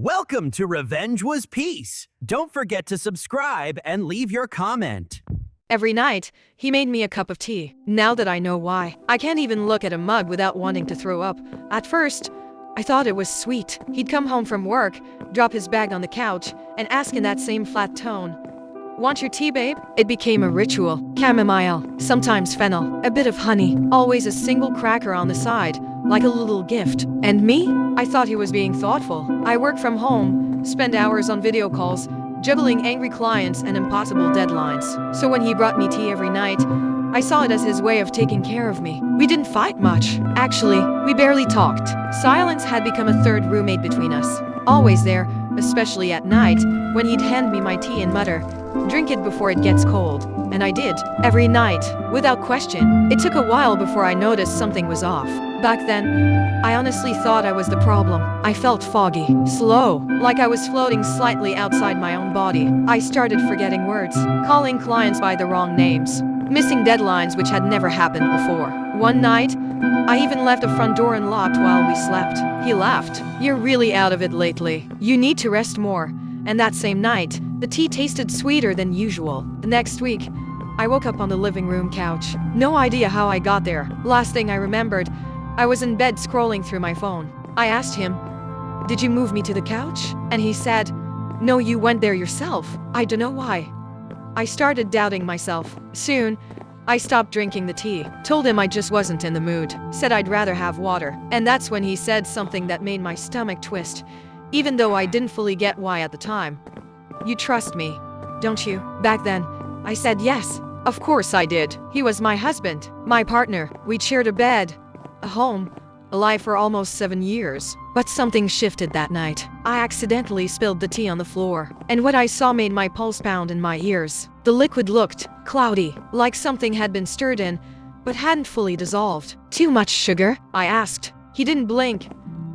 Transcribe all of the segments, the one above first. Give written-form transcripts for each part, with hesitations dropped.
Welcome to Revenge Was Peace. Don't forget to subscribe and leave your comment. Every night, he made me a cup of tea. Now that I know why, I can't even look at a mug without wanting to throw up. At first, I thought it was sweet. He'd come home from work, drop his bag on the couch, and ask in that same flat tone, "Want your tea, babe?" It became a ritual. Chamomile, sometimes fennel, a bit of honey, always a single cracker on the side, like a little gift. And me? I thought he was being thoughtful. I work from home, spend hours on video calls, juggling angry clients and impossible deadlines. So when he brought me tea every night, I saw it as his way of taking care of me. We didn't fight much. Actually, we barely talked. Silence had become a third roommate between us. Always there, especially at night, when he'd hand me my tea and mutter, "Drink it before it gets cold." And I did, every night, without question. It took a while before I noticed something was off. Back then, I honestly thought I was the problem. I felt foggy, slow, like I was floating slightly outside my own body. I started forgetting words, calling clients by the wrong names, missing deadlines which had never happened before. One night, I even left the front door unlocked while we slept. He laughed. "You're really out of it lately. You need to rest more." And that same night, the tea tasted sweeter than usual. The next week, I woke up on the living room couch. No idea how I got there. Last thing I remembered, I was in bed scrolling through my phone. I asked him, "Did you move me to the couch?" And he said, "No, you went there yourself." I don't know why. I started doubting myself. Soon, I stopped drinking the tea, told him I just wasn't in the mood, said I'd rather have water. And that's when he said something that made my stomach twist, even though I didn't fully get why at the time. "You trust me, don't you?" Back then, I said yes. Of course I did. He was my husband, my partner. We'd shared a bed, a home, a life for almost 7 years. But something shifted that night. I accidentally spilled the tea on the floor, and what I saw made my pulse pound in my ears. The liquid looked cloudy, like something had been stirred in, but hadn't fully dissolved. "Too much sugar?" I asked. He didn't blink.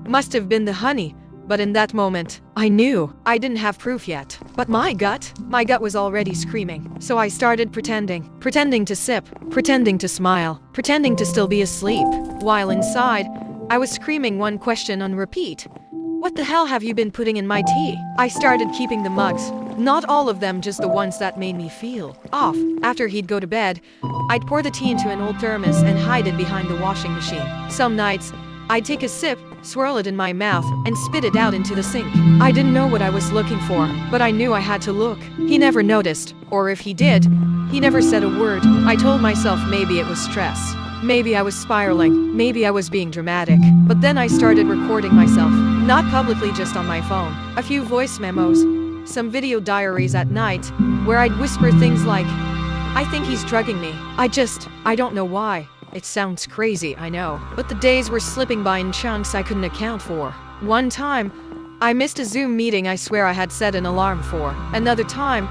Must have been the honey. But in that moment, I knew. I didn't have proof yet. But my gut was already screaming. So I started pretending to sip, pretending to smile, pretending to still be asleep. While inside, I was screaming one question on repeat. "What the hell have you been putting in my tea?" I started keeping the mugs. Not all of them, just the ones that made me feel off. After he'd go to bed, I'd pour the tea into an old thermos and hide it behind the washing machine. Some nights, I'd take a sip, swirl it in my mouth, and spit it out into the sink. I didn't know what I was looking for, but I knew I had to look. He never noticed, or if he did, he never said a word. I told myself maybe it was stress. Maybe I was spiraling. Maybe I was being dramatic. But then I started recording myself. Not publicly, just on my phone. A few voice memos, some video diaries at night, where I'd whisper things like, "I think he's drugging me. I don't know why." It sounds crazy, I know, but the days were slipping by in chunks I couldn't account for. One time, I missed a Zoom meeting I swear I had set an alarm for. Another time,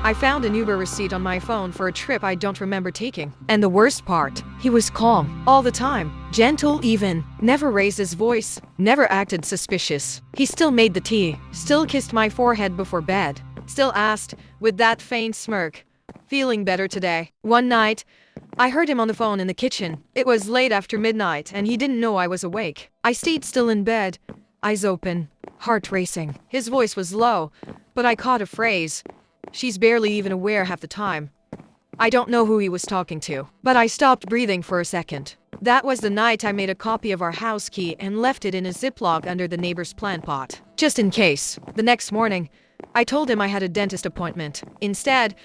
I found an Uber receipt on my phone for a trip I don't remember taking. And the worst part, he was calm, all the time, gentle even, never raised his voice, never acted suspicious. He still made the tea, still kissed my forehead before bed, still asked, with that faint smirk, "Feeling better today?" One night, I heard him on the phone in the kitchen. It was late after midnight, and he didn't know I was awake. I stayed still in bed, eyes open, heart racing. His voice was low, but I caught a phrase. "She's barely even aware half the time." I don't know who he was talking to, but I stopped breathing for a second. That was the night I made a copy of our house key and left it in a Ziploc under the neighbor's plant pot, just in case. The next morning, I told him I had a dentist appointment. Instead,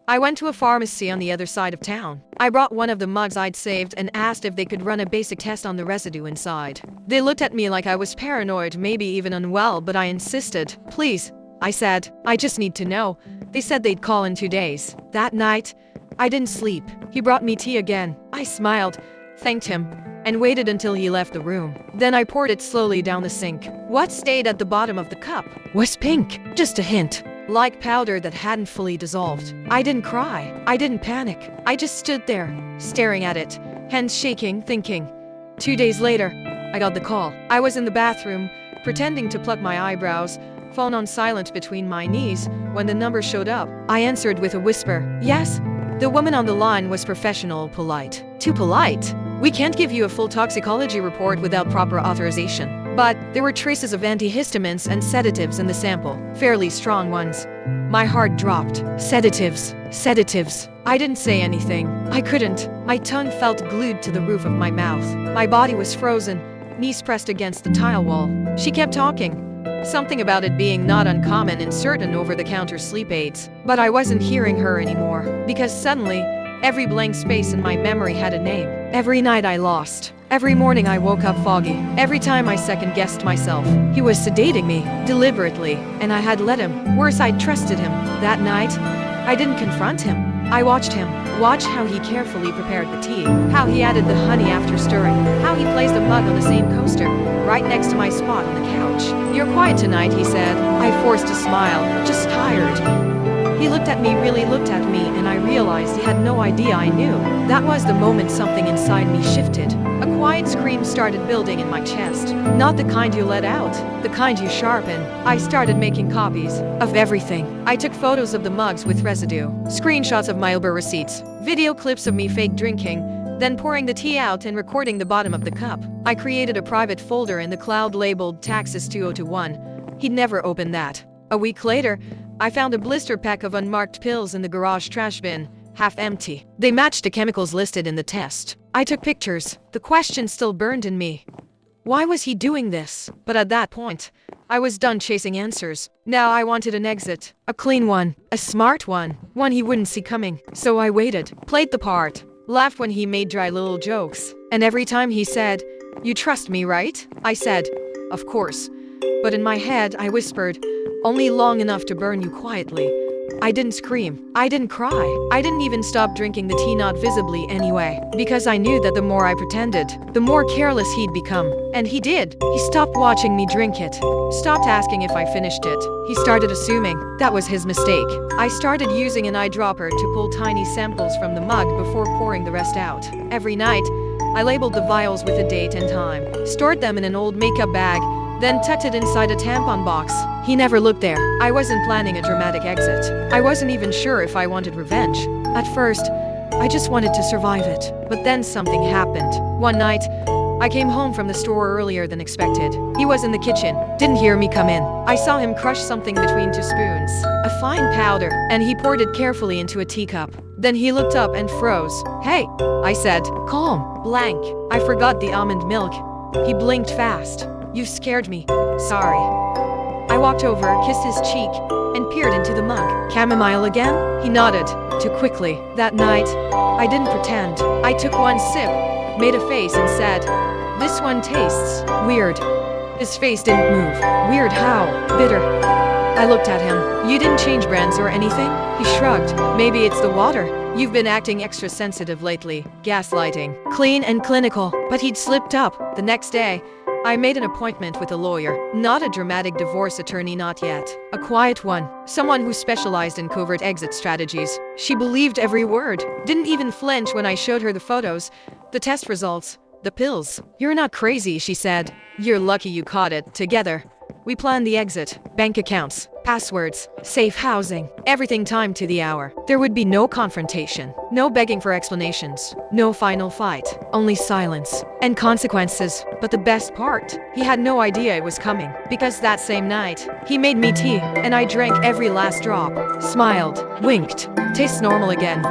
I went to a pharmacy on the other side of town. I brought one of the mugs I'd saved and asked if they could run a basic test on the residue inside. They looked at me like I was paranoid, maybe even unwell, but I insisted. "Please," I said. "I just need to know." They said they'd call in 2 days. That night, I didn't sleep. He brought me tea again. I smiled, thanked him, and waited until he left the room. Then I poured it slowly down the sink. What stayed at the bottom of the cup was pink, just a hint. Like powder that hadn't fully dissolved. I didn't cry. I didn't panic. I just stood there, staring at it, hands shaking, thinking. 2 days later, I got the call. I was in the bathroom, pretending to pluck my eyebrows, phone on silent between my knees, when the number showed up. I answered with a whisper. "Yes?" The woman on the line was professional, polite. Too polite. "We can't give you a full toxicology report without proper authorization." but there were traces of antihistamines and sedatives in the sample, fairly strong ones. My heart dropped. Sedatives. Sedatives. I didn't say anything. I couldn't. My tongue felt glued to the roof of my mouth. My body was frozen, knees pressed against the tile wall. She kept talking. Something about it being not uncommon in certain over-the-counter sleep aids. But I wasn't hearing her anymore, because suddenly, every blank space in my memory had a name. Every night I lost. Every morning I woke up foggy. Every time I second-guessed myself. He was sedating me, deliberately, and I had let him. Worse, I'd trusted him. That night, I didn't confront him. I watched him. Watch how he carefully prepared the tea, how he added the honey after stirring, how he placed a mug on the same coaster, right next to my spot on the couch. "You're quiet tonight," he said. I forced a smile, just tired. He looked at me, really looked at me, and I realized he had no idea I knew. That was the moment something inside me shifted. A quiet scream started building in my chest. Not the kind you let out, the kind you sharpen. I started making copies of everything. I took photos of the mugs with residue, screenshots of my Uber receipts, video clips of me fake drinking, then pouring the tea out and recording the bottom of the cup. I created a private folder in the cloud labeled Taxes 2021. He'd never opened that. A week later, I found a blister pack of unmarked pills in the garage trash bin, half empty. They matched the chemicals listed in the test. I took pictures. The question still burned in me. Why was he doing this? But at that point, I was done chasing answers. Now I wanted an exit. A clean one. A smart one. One he wouldn't see coming. So I waited. Played the part. Laughed when he made dry little jokes. And every time he said, "You trust me, right?" I said, "Of course." But in my head, I whispered, "Only long enough to burn you quietly." I didn't scream. I didn't cry. I didn't even stop drinking the tea, not visibly anyway, because I knew that the more I pretended, the more careless he'd become. And he did. He stopped watching me drink it. Stopped asking if I finished it. He started assuming that was his mistake. I started using an eyedropper to pull tiny samples from the mug before pouring the rest out. Every night, I labeled the vials with a date and time, stored them in an old makeup bag, then tucked it inside a tampon box. He never looked there. I wasn't planning a dramatic exit. I wasn't even sure if I wanted revenge. At first, I just wanted to survive it. But then something happened. One night, I came home from the store earlier than expected. He was in the kitchen, didn't hear me come in. I saw him crush something between two spoons, a fine powder, and he poured it carefully into a teacup. Then he looked up and froze. "Hey," I said, calm, blank. I forgot the almond milk. He blinked fast. "You scared me. Sorry." I walked over, kissed his cheek, and peered into the mug. "Chamomile again?" He nodded, too quickly. That night, I didn't pretend. I took one sip, made a face, and said, "This one tastes weird." His face didn't move. "Weird how? Bitter." I looked at him. "You didn't change brands or anything?" He shrugged. "Maybe it's the water. You've been acting extra sensitive lately. Gaslighting. Clean and clinical." But he'd slipped up. The next day, I made an appointment with a lawyer, not a dramatic divorce attorney, not yet. A quiet one, someone who specialized in covert exit strategies. She believed every word, didn't even flinch when I showed her the photos, the test results, the pills. "You're not crazy," she said. "You're lucky you caught it." Together, we planned the exit, bank accounts, passwords, safe housing, everything timed to the hour. There would be no confrontation, no begging for explanations, no final fight, only silence and consequences. But the best part, he had no idea it was coming, because that same night, he made me tea, and I drank every last drop, smiled, winked. "Tastes normal again."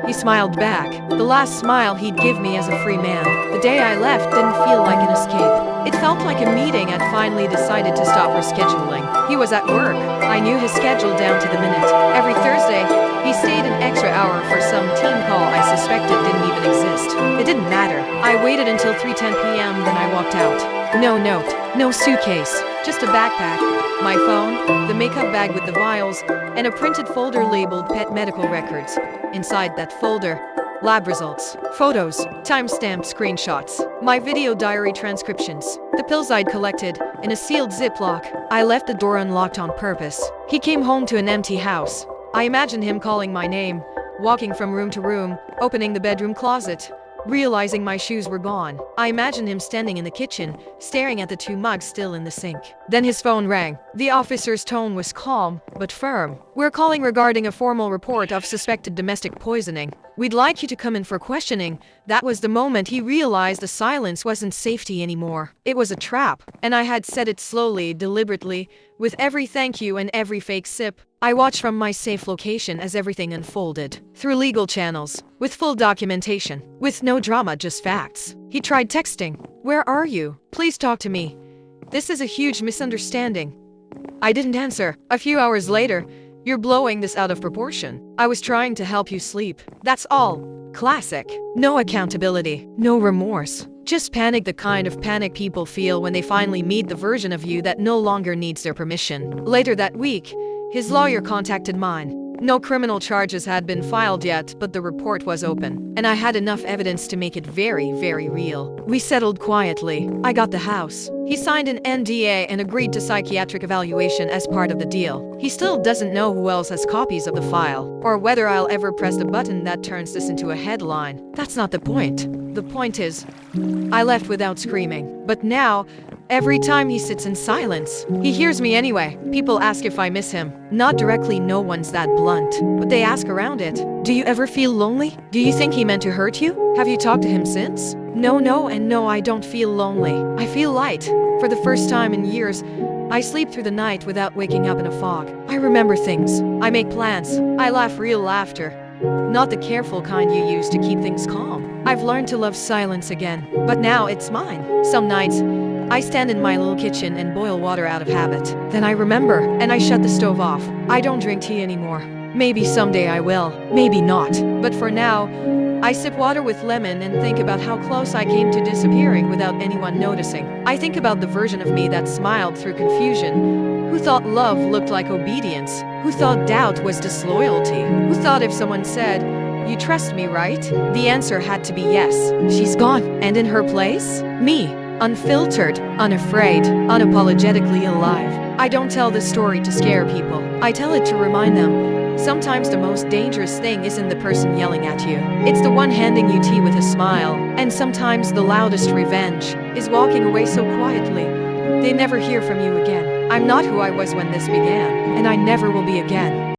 He smiled back, the last smile he'd give me as a free man. The day I left didn't feel like an escape. It felt like a meeting I'd finally decided to stop rescheduling. He was at work. I knew his schedule down to the minute. Every Thursday, he stayed an extra hour for some team call I suspected didn't even exist. It didn't matter. I waited until 3:10 p.m., then I walked out. No note, no suitcase, just a backpack, my phone, the makeup bag with the vials, and a printed folder labeled Pet Medical Records. Inside that folder, lab results, photos, timestamped screenshots, my video diary transcriptions, the pills I'd collected in a sealed Ziploc. I left the door unlocked on purpose. He came home to an empty house. I imagined him calling my name, walking from room to room, opening the bedroom closet, realizing my shoes were gone. I imagined him standing in the kitchen, staring at the two mugs still in the sink. Then his phone rang. The officer's tone was calm, but firm. "We're calling regarding a formal report of suspected domestic poisoning." We'd like you to come in for questioning. That was the moment he realized the silence wasn't safety anymore. It was a trap, and I had said it slowly, deliberately, with every thank you and every fake sip. I watched from my safe location as everything unfolded. Through legal channels, with full documentation, with no drama, just facts. He tried texting. "Where are you? Please talk to me. This is a huge misunderstanding." I didn't answer. A few hours later, "You're blowing this out of proportion. I was trying to help you sleep. That's all." Classic. No accountability, no remorse. Just panic, the kind of panic people feel when they finally meet the version of you that no longer needs their permission. Later that week, his lawyer contacted mine. No criminal charges had been filed yet, but the report was open, and I had enough evidence to make it very, very real. We settled quietly. I got the house. He signed an NDA and agreed to psychiatric evaluation as part of the deal. He still doesn't know who else has copies of the file, or whether I'll ever press the button that turns this into a headline. That's not the point. The point is, I left without screaming. But now, every time he sits in silence, he hears me anyway. People ask if I miss him. Not directly, no one's that blunt, but they ask around it. "Do you ever feel lonely? Do you think he meant to hurt you? Have you talked to him since?" No, and no, I don't feel lonely. I feel light. For the first time in years, I sleep through the night without waking up in a fog. I remember things. I make plans. I laugh real laughter. Not the careful kind you use to keep things calm. I've learned to love silence again, but now it's mine. Some nights, I stand in my little kitchen and boil water out of habit. Then I remember, and I shut the stove off. I don't drink tea anymore. Maybe someday I will, maybe not. But for now, I sip water with lemon and think about how close I came to disappearing without anyone noticing. I think about the version of me that smiled through confusion, who thought love looked like obedience, who thought doubt was disloyalty, who thought if someone said, "You trust me, right?" the answer had to be yes. She's gone, and in her place, me. Unfiltered, unafraid, unapologetically alive. I don't tell this story to scare people. I tell it to remind them. Sometimes the most dangerous thing isn't the person yelling at you. It's the one handing you tea with a smile. And sometimes the loudest revenge is walking away so quietly, they never hear from you again. I'm not who I was when this began, and I never will be again.